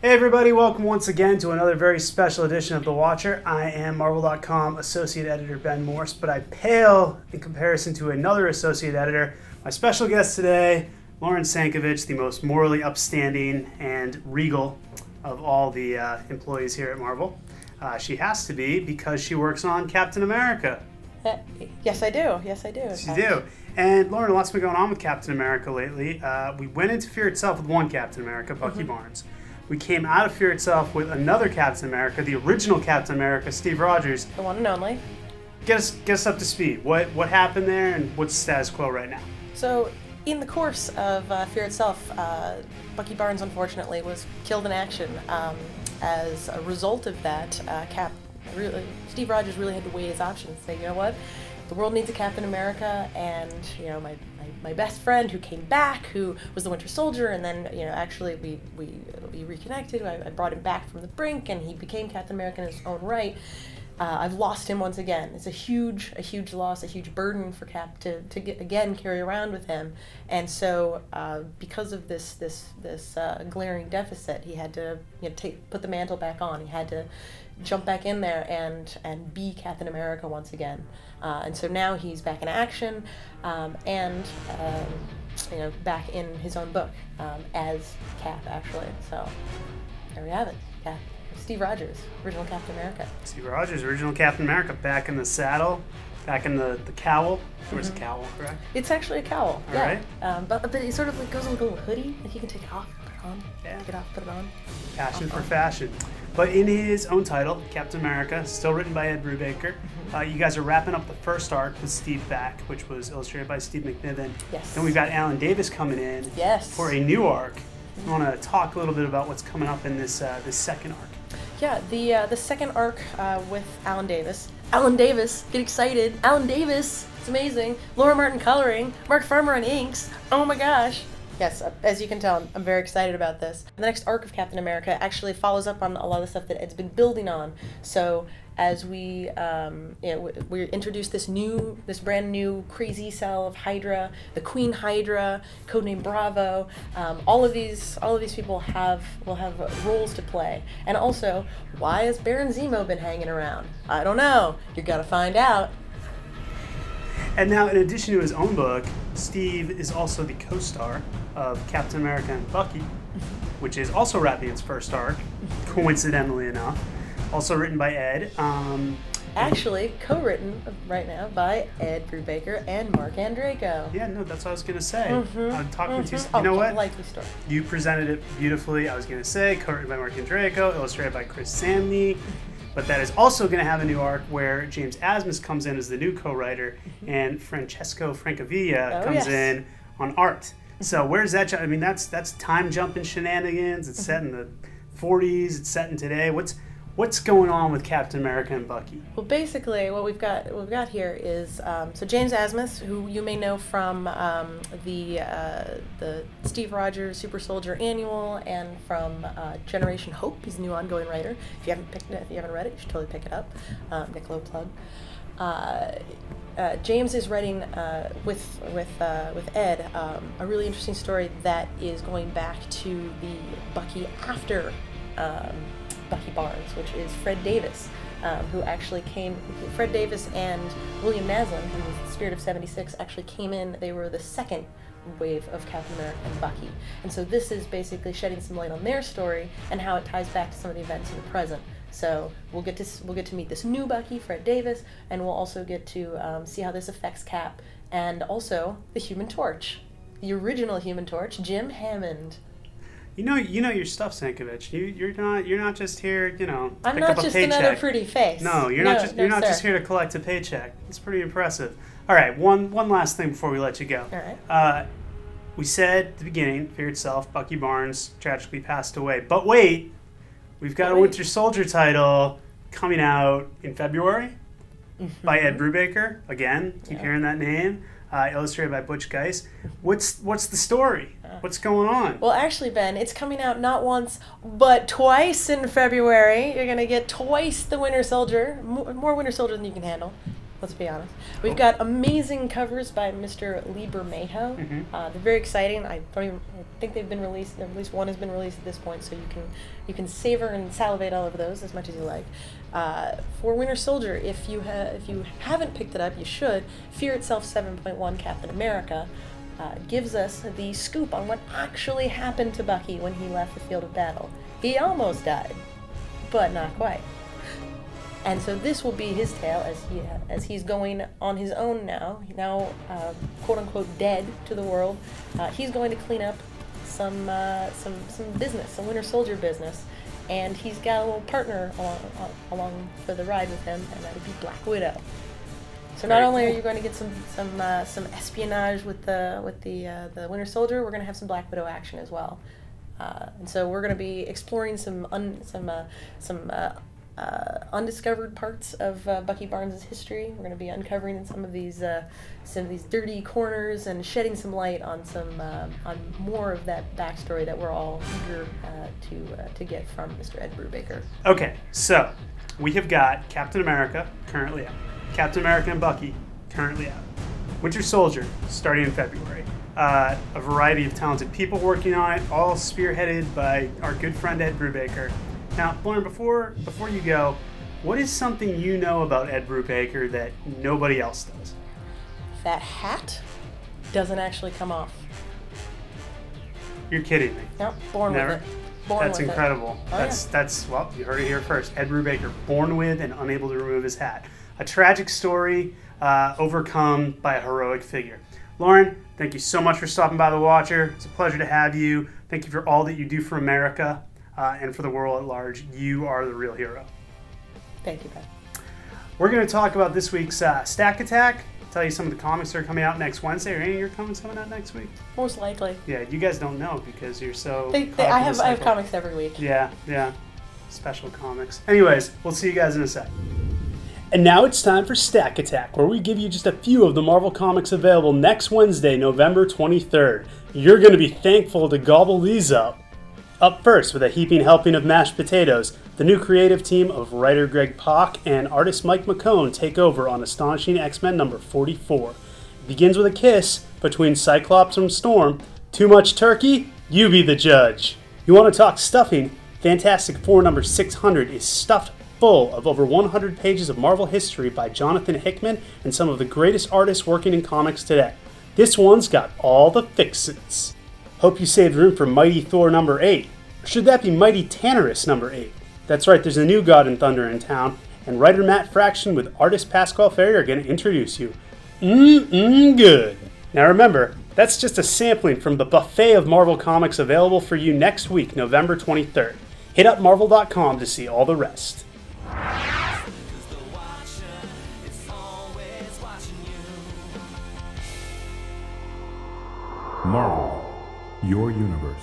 Hey everybody, welcome once again to another very special edition of The Watcher. I am Marvel.com Associate Editor Ben Morse, but I pale in comparison to another Associate Editor. My special guest today, Lauren Sankovitch, the most morally upstanding and regal of all the employees here at Marvel. She has to be because she works on Captain America. Yes, I do. Yes, I do. You do. And Lauren, lots been going on with Captain America lately. We went into Fear itself with one Captain America, Bucky Barnes. We came out of Fear itself with another Captain America, the original Captain America, Steve Rogers. The one and only. Get us up to speed. What happened there, and what's the status quo right now? So, in the course of Fear itself, Bucky Barnes unfortunately was killed in action. As a result of that, Steve Rogers really had to weigh his options. Say, you know what, the world needs a Captain America, and my best friend who came back, who was the Winter Soldier, and then actually we reconnected. I brought him back from the brink, and he became Captain America in his own right. I've lost him once again. It's a huge loss, a huge burden for Cap to again carry around with him. And so, because of this glaring deficit, he had to put the mantle back on. He had to jump back in there and be Captain America once again. And so now he's back in action, and back in his own book as Cap, actually. So there we have it. Cap. Steve Rogers, original Captain America. Steve Rogers, original Captain America, back in the saddle, back in the cowl. Where's the cowl, correct? It's actually a cowl. All yeah. right. But it sort of goes like a little hoodie. Like you can take it off, put it on. Yeah. Take it off, put it on. Passion for fashion. But in his own title, Captain America, still written by Ed Brubaker. You guys are wrapping up the first arc with Steve back, which was illustrated by Steve McNiven. Yes. Then we've got Alan Davis coming in for a new arc. I want to talk a little bit about what's coming up in this second arc. Yeah, the second arc with Alan Davis. Alan Davis, get excited! Alan Davis, it's amazing. Laura Martin coloring, Mark Farmer on inks. Oh my gosh! Yes, as you can tell, I'm very excited about this. The next arc of Captain America actually follows up on a lot of the stuff that Ed's been building on. So as we introduced this brand new crazy cell of Hydra, the Queen Hydra, codename Bravo. All of these people will have roles to play. And also, why has Baron Zemo been hanging around? I don't know. You're gonna find out. And now, in addition to his own book, Steve is also the co-star of Captain America and Bucky, which is also wrapping its first arc, coincidentally enough. Also written by Ed. Actually, co-written right now by Ed Brubaker and Mark Andreyko. Yeah, no, that's what I was going to say. I'm talking to you. You know what? Likely story. You presented it beautifully. I was going to say, co-written by Mark Andreyko, illustrated by Chris Samney. But that is also going to have a new arc where James Asmus comes in as the new co-writer and Francesco Francavilla comes in on art. So where's that? I mean, that's time jumping shenanigans. It's set in the 40s. It's set in today. What's going on with Captain America and Bucky? Well, basically, what we've got here is so James Asmus, who you may know from the Steve Rogers Super Soldier Annual and from Generation Hope. He's a new ongoing writer. If you haven't read it, you should totally pick it up. Nick Lowe plug. James is writing with Ed a really interesting story that is going back to the Bucky after Bucky Barnes, which is Fred Davis, who actually came. Fred Davis and William Naslund, who was the Spirit of '76, actually came in. They were the second wave of Captain America and Bucky, and so this is basically shedding some light on their story and how it ties back to some of the events in the present. So we'll get to meet this new Bucky, Fred Davis, and we'll also get to see how this affects Cap and also the Human Torch, the original Human Torch, Jim Hammond. You know your stuff, Sankovitch. You're not just here, I'm pick not up a just paycheck. another pretty face. No, you're not just here to collect a paycheck. It's pretty impressive. All right, one last thing before we let you go. All right. We said at the beginning, Fear itself, Bucky Barnes tragically passed away. But wait, we've got a Winter Soldier title coming out in February by Ed Brubaker. Again, keep hearing that name. Illustrated by Butch Geis. What's the story? What's going on? Well, actually, Ben, it's coming out not once, but twice in February. You're going to get twice the Winter Soldier, more Winter Soldier than you can handle. Let's be honest. We've got amazing covers by Mr. Lieber Mayho. They're very exciting. I think they've been released. At least one has been released at this point, so you can savor and salivate all over those as much as you like. For Winter Soldier, if you haven't picked it up, you should. Fear Itself 7.1 Captain America gives us the scoop on what actually happened to Bucky when he left the field of battle. He almost died, but not quite. And so this will be his tale as he's going on his own now. Quote unquote dead to the world. He's going to clean up some business, some Winter Soldier business, and he's got a little partner along for the ride with him, and that would be Black Widow. So not only are you going to get some espionage with the Winter Soldier, we're going to have some Black Widow action as well. And so we're going to be exploring some undiscovered parts of Bucky Barnes' history. We're going to be uncovering some of these dirty corners and shedding some light on on more of that backstory that we're all eager to get from Mr. Ed Brubaker. Okay, so we have got Captain America currently out. Captain America and Bucky currently out. Winter Soldier starting in February. A variety of talented people working on it, all spearheaded by our good friend Ed Brubaker. Now, Lauren, before you go, what is something you know about Ed Brubaker that nobody else does? That hat doesn't actually come off. You're kidding me. Nope, born Never? with it. Born That's with incredible. It. Oh, That's well, you heard it here first. Ed Brubaker, born with and unable to remove his hat. A tragic story overcome by a heroic figure. Lauren, thank you so much for stopping by The Watcher. It's a pleasure to have you. Thank you for all that you do for America. And for the world at large. You are the real hero. Thank you, Ben. We're going to talk about this week's Stack Attack, tell you some of the comics that are coming out next Wednesday. Are any of your comics coming out next week? Most likely. Yeah, you guys don't know because you're so... I have comics every week. Yeah. Special comics. Anyways, we'll see you guys in a sec. And now it's time for Stack Attack, where we give you just a few of the Marvel comics available next Wednesday, November 23rd. You're going to be thankful to gobble these up. Up first, with a heaping helping of mashed potatoes, the new creative team of writer Greg Pak and artist Mike McCone take over on Astonishing X-Men number 44. It begins with a kiss between Cyclops and Storm. Too much turkey? You be the judge. You want to talk stuffing? Fantastic Four number 600 is stuffed full of over 100 pages of Marvel history by Jonathan Hickman and some of the greatest artists working in comics today. This one's got all the fix-its. Hope you saved room for Mighty Thor number 8. Or should that be Mighty Tannerus number 8? That's right, there's a new God and Thunder in town, and writer Matt Fraction with artist Pascal Ferry are going to introduce you. Good. Now remember, that's just a sampling from the buffet of Marvel comics available for you next week, November 23rd. Hit up Marvel.com to see all the rest. Marvel, your universe.